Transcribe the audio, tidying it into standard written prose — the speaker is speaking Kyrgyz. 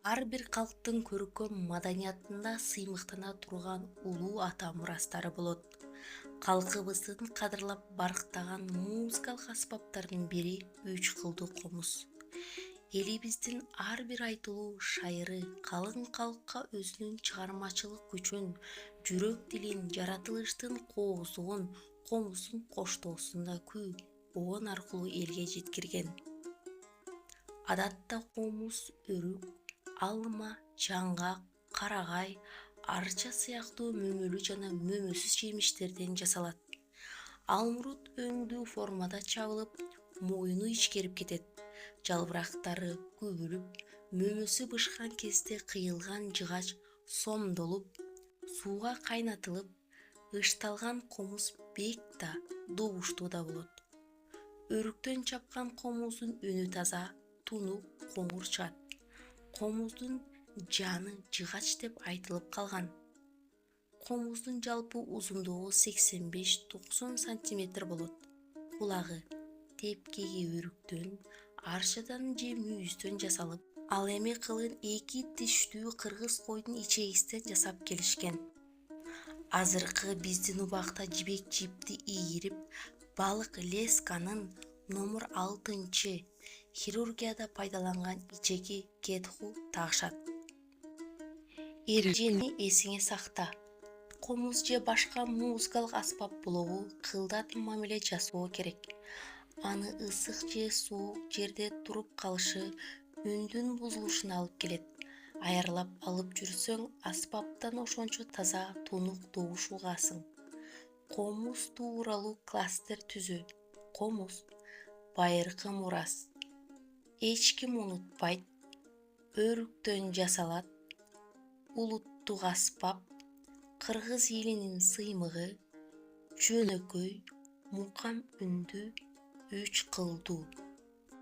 Ар бир калктын көркөм маданиятында сыймыктана турган улуу ата мурастары болот. Калкыбыздын кадырлап барктаган музыкалык аспаптардын бири үч кылдуу комуз. Элибиздин ар бир айтылуу шайыры калың калкка өзүнүн чыгармачылык күчүн, жүрөк тилин, жаратылыштын кооздугун, комуздун коштоосунда күй, оон аркылуу элге жеткирген. Адатта комуз өрүк, алма, жаңгак, карагай, арча сыяктуу мөмөлүү жана мөмөсүз жемиштерден жасалат. Алмурут өңдүү формада чабылып, моюну ичкерип кетет. Жалбырактары күбүлүп, мөмөсү бышкан кезде кыйылган жыгач сомдолуп, сууга кайнатылып, ышталган комуз бек да, добуштуу да болот. Өрүктөн чапкан комуздун үнү таза, тунук, коңур чыгат. Комуздун жаны жыгач деп айтылып калган. Комуздун жалпы узундугу 85-90 сантиметр болот. Кулагы тепкеги өрүктөн, арчадан же мүйүздөн жасалып, ал эми кылын 2 тиштүү кыргыз койдун ичегисинен жасап келишкен. Азыркы биздин убакта жибек жипти ийирип, балык лесканын номер 6 хирургияда пайдаланган ичеги кетху тагышат. Эрежени эсиңе сакта. Комуз же башка музыкалык аспап блогу кылдат мамиле жасоо керек. Аны ысык же суук жерде туруп калышы үндүн бузулушуна алып келет. Аярлап алып жүрсөң, аспаптан ошончо таза, тунук добуш угасың. Комуз тууралуу кластер түзүү. Комуз байыркы мурас. Эч ким унутпайт. Өрүктөн жасалат. Улуттук аспап. Кыргыз элинин сыймыгы. Жөнөкөй, мукам үндүү, үч кылдуу.